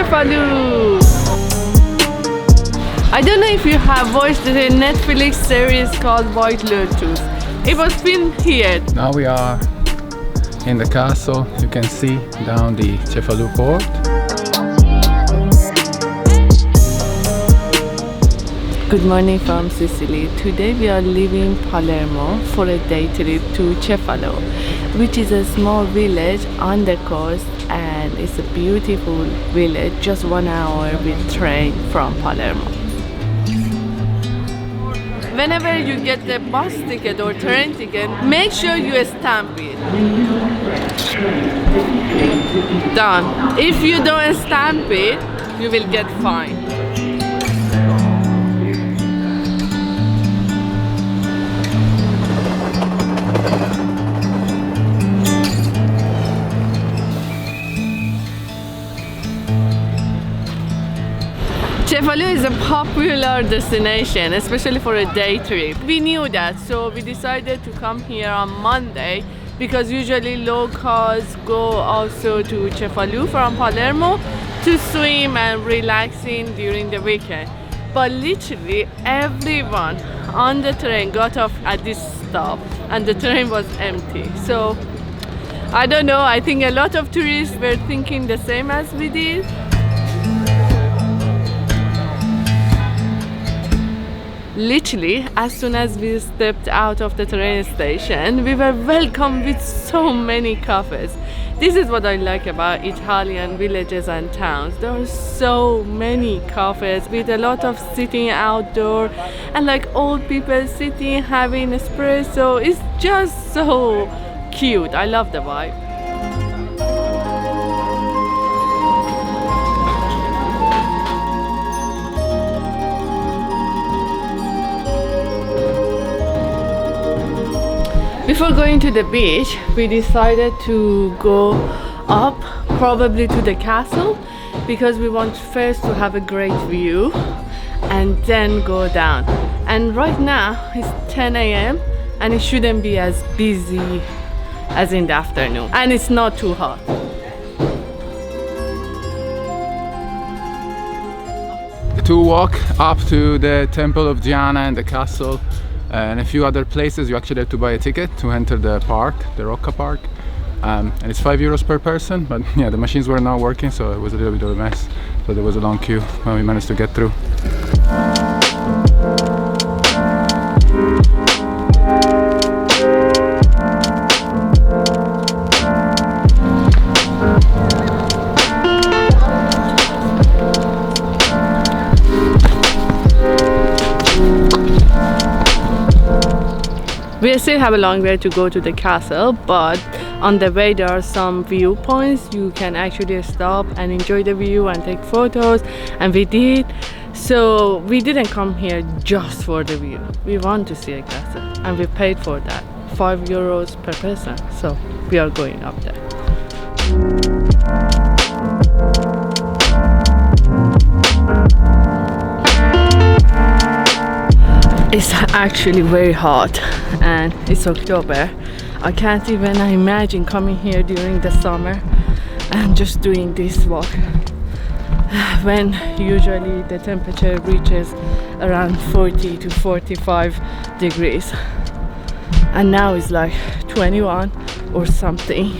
Cefalù! I don't know if you have watched the Netflix series called White Lotus. It was filmed here. Now we are in the castle. You can see down the Cefalù port. Good morning from Sicily. Today we are leaving Palermo for a day trip to Cefalu, which is a small village on the coast, and it's a beautiful village, just 1 hour with train from Palermo. Whenever you get the bus ticket or train ticket, make sure you stamp it. Done. If you don't stamp it, you will get fined. Cefalu is a popular destination, especially for a day trip. We knew that, so we decided to come here on Monday because usually locals go also to Cefalu from Palermo to swim and relaxing during the weekend. But literally everyone on the train got off at this stop and the train was empty. So I don't know, I think a lot of tourists were thinking the same as we did. Literally, as soon as we stepped out of the train station, we were welcomed with so many cafes. This is what I like about Italian villages and towns. There are so many cafes with a lot of sitting outdoor and like old people sitting having espresso. It's just so cute. I love the vibe. Before going to the beach, we decided to go up, probably to the castle, because we want first to have a great view and then go down. And right now it's 10 a.m. and it shouldn't be as busy as in the afternoon, and it's not too hot. To walk up to the Temple of Diana and the castle and a few other places, you actually have to buy a ticket to enter the park, the Rocca park, and it's €5 per person. But yeah, the machines were not working, so it was a little bit of a mess, so there was a long queue when we managed to get through. We still have a long way to go to the castle, but on the way there are some viewpoints. You can actually stop and enjoy the view and take photos, and we did. So we didn't come here just for the view. We want to see a castle, and we paid for that, €5 per person. So we are going up there. It's actually very hot and it's October. I can't even imagine coming here during the summer and just doing this walk when usually the temperature reaches around 40 to 45 degrees, and now it's like 21 or something.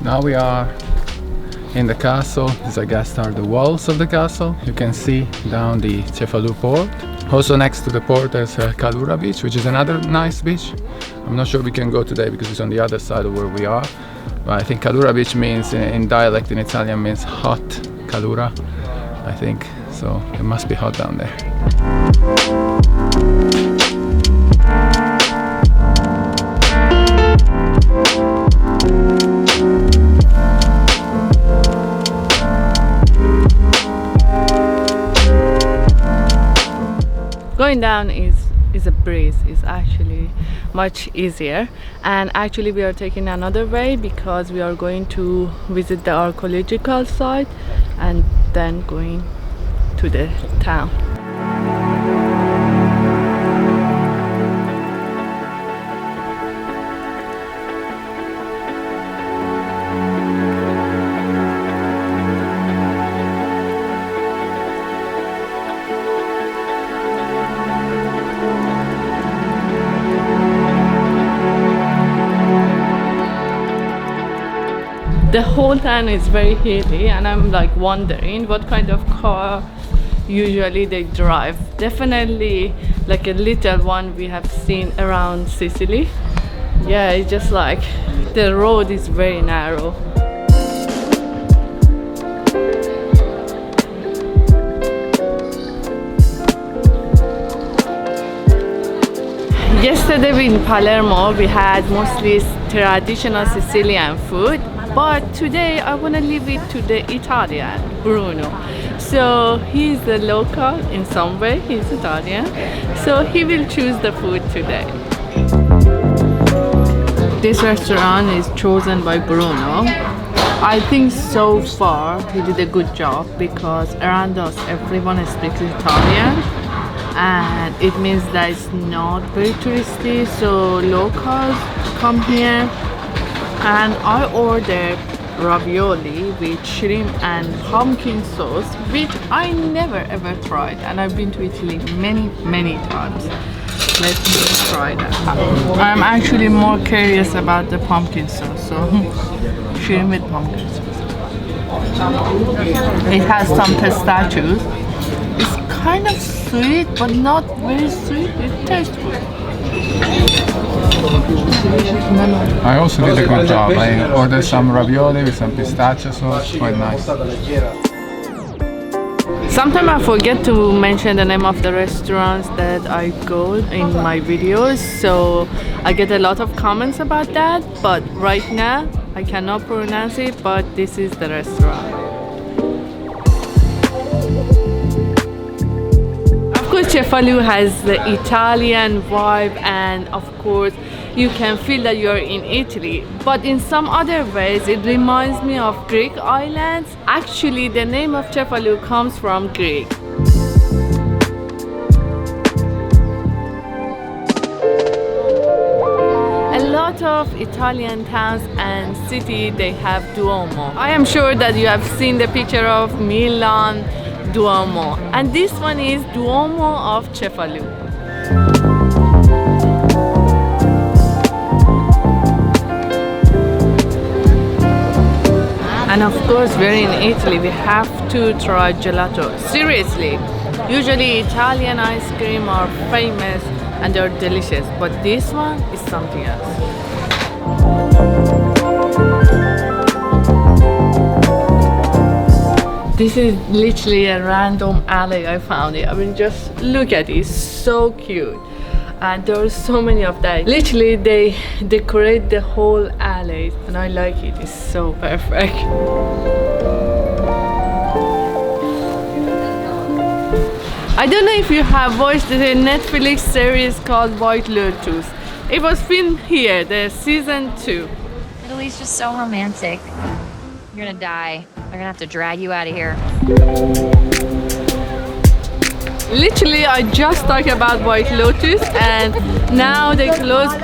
Now we are in the castle. These, I guess, are the walls of the castle. You can see down the Cefalù port. Also next to the port there's Calura beach, which is another nice beach. I'm not sure we can go today because it's on the other side of where we are. But I think Calura beach means, in dialect in Italian, means hot. Calura, I think. So it must be hot down there. Going down is a breeze. It's actually much easier. And actually we are taking another way because we are going to visit the archaeological site and then going to the town. The whole town is very hilly, and I'm like wondering what kind of car usually they drive. Definitely like a little one we have seen around Sicily. Yeah, it's just like the road is very narrow. Yesterday in Palermo we had mostly traditional Sicilian food. But today I want to leave it to the Italian, Bruno. So he's the local in some way, he's Italian. So he will choose the food today. This restaurant is chosen by Bruno. I think so far he did a good job because around us everyone speaks Italian. And it means that it's not very touristy, so locals come here. And I ordered ravioli with shrimp and pumpkin sauce, which I never ever tried, and I've been to Italy many times. Let me try that. I'm actually more curious about the pumpkin sauce, so shrimp with pumpkin sauce. It has some pistachios. It's kind of sweet, but not very sweet. It tastes good. I also did a good job. I ordered some ravioli with some pistachio sauce, quite nice. Sometimes I forget to mention the name of the restaurants that I go in my videos, so I get a lot of comments about that, but right now I cannot pronounce it, but this is the restaurant. Of course, Cefalù has the Italian vibe, and of course you can feel that you're in Italy, but in some other ways it reminds me of Greek islands. Actually, the name of Cefalù comes from Greek. A lot of Italian towns and cities, they have Duomo. I am sure that you have seen the picture of Milan Duomo, and this one is Duomo of Cefalù. And of course, we're in Italy, we have to try gelato. Seriously, usually Italian ice cream are famous and they're delicious, but this one is something else. This is literally a random alley I found it. I mean, just look at it, it's so cute. And there are so many of that. Literally, they decorate the whole alley, and I like it. It's so perfect. I don't know if you have watched the Netflix series called White Lotus. It was filmed here, the season 2. Italy's just so romantic. You're gonna die. They're gonna have to drag you out of here. Literally, I just talked about White Lotus, and now they closed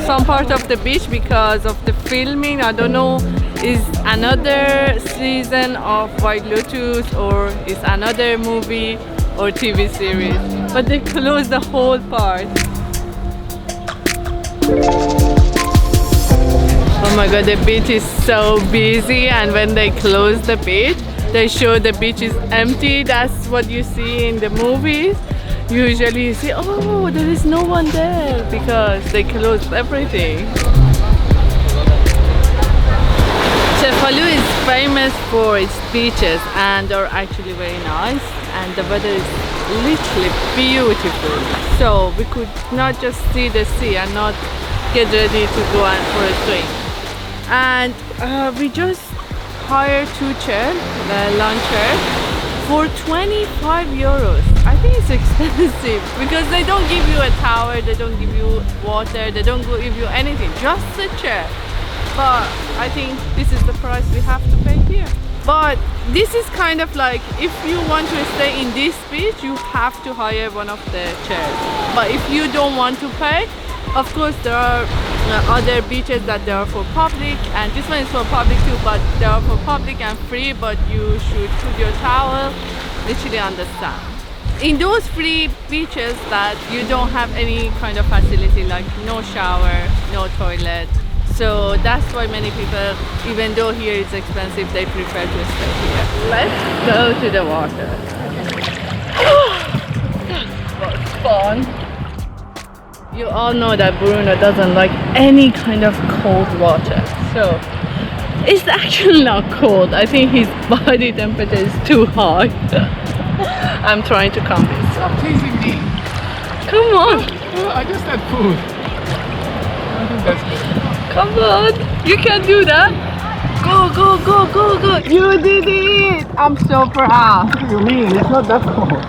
some part of the beach because of the filming. I don't know, is another season of White Lotus or is another movie or TV series, but they closed the whole part. Oh my god, the beach is so busy, and when they close the beach, they show the beach is empty. That's what you see in the movies. Usually you see, oh, there is no one there because they closed everything. Cefalù is famous for its beaches, and they're actually very nice, and the weather is literally beautiful. So we could not just see the sea and not get ready to go out for a swim. And we just hired 2 chairs, lawn chairs, for 25 euros. I think it's expensive because they don't give you a tower, they don't give you water, they don't give you anything, just a chair. But I think this is the price we have to pay here. But this is kind of like, if you want to stay in this beach, you have to hire one of the chairs. But if you don't want to pay, of course there are other beaches that they are for public, and this one is for public too, but they are for public and free, but you should put your towel literally on the sand. In those free beaches that you don't have any kind of facility, like no shower, no toilet, so that's why many people, even though here it's expensive, they prefer to stay here. Let's go to the water. That was fun. You all know that Bruno doesn't like any kind of cold water, so it's actually not cold. I think his body temperature is too high. I'm trying to calm this. Stop teasing me. Come on. I just had food. I think that's good. Come on, you can do that. Go, go, go, go, go. You did it. I'm so proud. What do you mean? It's not that cold.